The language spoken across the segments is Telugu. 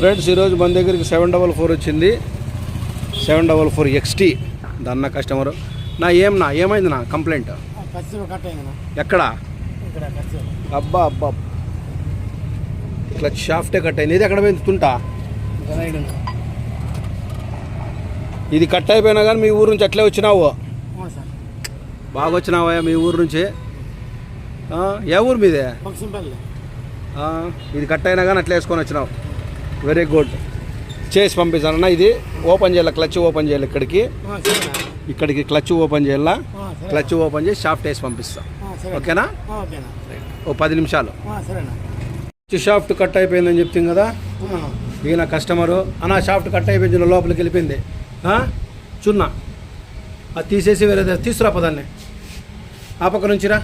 ఫ్రెండ్స్ ఈరోజు మన దగ్గరికి 744 వచ్చింది. 744 XT దన్న కస్టమరు. ఏమైంది నా కంప్లైంట్? ఎక్కడ? అబ్బా అబ్బా, క్లచ్ షాఫ్టే కట్ అయింది. ఇది ఎక్కడ పోయింది? తుంటా ఇది కట్ అయిపోయినా కానీ మీ ఊరు నుంచి అట్లే వచ్చినావు? బాగా వచ్చినావా మీ ఊరు నుంచి? ఏ ఊరు మీదే? ఇది కట్ అయినా కానీ అట్లా వేసుకొని వచ్చినావు. Very good. చేసి పంపిస్తానన్నా. ఇది ఓపెన్ చేయాలి, క్లచ్ ఓపెన్ చేయాలి. ఇక్కడికి క్లచ్ ఓపెన్ చేయాలా. క్లచ్ ఓపెన్ చేసి షాఫ్ట్ వేసి పంపిస్తా. ఓకేనా? ఓ 10 నిమిషాలు. షాఫ్ట్ కట్ అయిపోయిందని చెప్తాం కదా. ఈయన కస్టమరు. అన్న షాఫ్ట్ కట్ అయిపోయింది, లోపలికి వెళ్ళిపోయింది. చున్నా అది తీసేసి వేరే తీసుకురా పదాన్ని. ఆ పక్క నుంచిరా.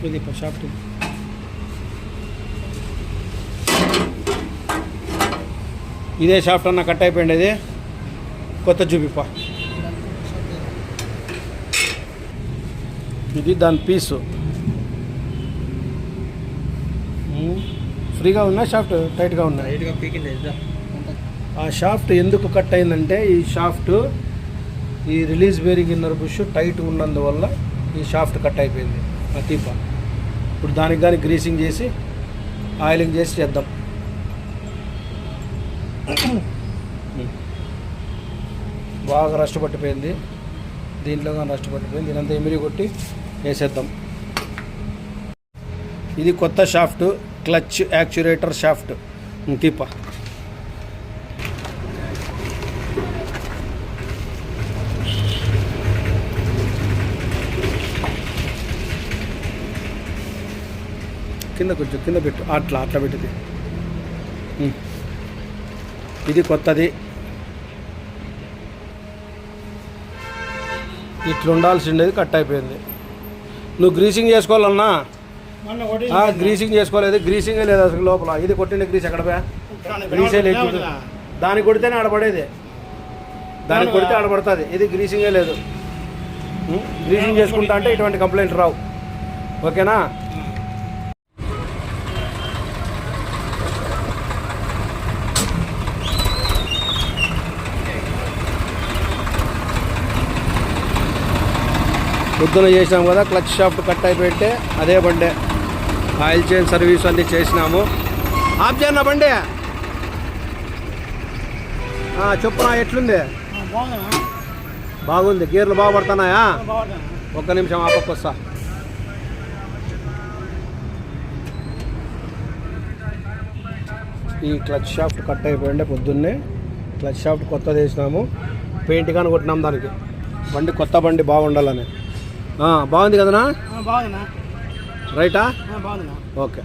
ఇది షాఫ్ట్. ఇదే షాఫ్ట్ అన్న కట్ అయిపోయింది. ఇది కొత్త చూపిపా. ఇది దాని పీసు. ఫ్రీగా ఉన్నా షాఫ్ట్ టైట్గా ఉన్నా? ఆ షాఫ్ట్ ఎందుకు కట్ అయిందంటే ఈ షాఫ్ట్ ఈ release bearing inner bush tight ఉన్నందువల్ల ఈ షాఫ్ట్ కట్ అయిపోయింది. తీప ఇప్పుడు దానికి కానీ గ్రీసింగ్ చేసి ఆయిలింగ్ చేసి చేద్దాం. బాగా రస్ట్ పట్టిపోయింది, దీంట్లో కానీ రస్ట్ పట్టిపోయింది. దీనంతా ఎమిరి కొట్టి వేసేద్దాం. ఇది కొత్త షాఫ్ట్, క్లచ్ యాక్చురేటర్ షాఫ్ట్. తీప కింద కొంచెం కింద పెట్టు. అట్లా పెట్టింది. ఇది కొత్తది. ఇట్లా ఉండాల్సిండేది కట్ అయిపోయింది. నువ్వు గ్రీసింగ్ చేసుకోవాలన్నా గ్రీసింగ్ చేసుకోలేదు. గ్రీసింగే లేదు అసలు లోపల. ఇది కొట్టిన గ్రీస్ ఎక్కడ పోయా? గ్రీసే లేదు. దానికి కొడితేనే ఆడపడేది. దానికి కొడితే ఆడపడుతుంది. ఇది గ్రీసింగే లేదు. గ్రీసింగ్ చేసుకుంటా అంటే ఇటువంటి కంప్లైంట్ రావు. ఓకేనా? పొద్దున చేసినాము కదా, క్లచ్ షాఫ్ట్ కట్ అయిపోయింటే అదే బండే. ఆయిల్ చేంజ్ సర్వీస్ అన్నీ చేసినాము. ఆఫ్ చేయన్నా బండి. చెప్పునా ఎట్లుంది? బాగుంది. గేర్లు బాగా పడుతున్నాయా? ఒక్క నిమిషం ఆ పక్క వస్తా. ఈ క్లచ్ షాఫ్ట్ కట్ అయిపోయిండే పొద్దున్నే. క్లచ్ షాఫ్ట్ కొత్తది వేసినాము. పెయింట్ కానీ కొట్టినాము దానికి. బండి కొత్త బండి బాగుండాలని. బాగుంది కదనా? రైటా? ఓకే.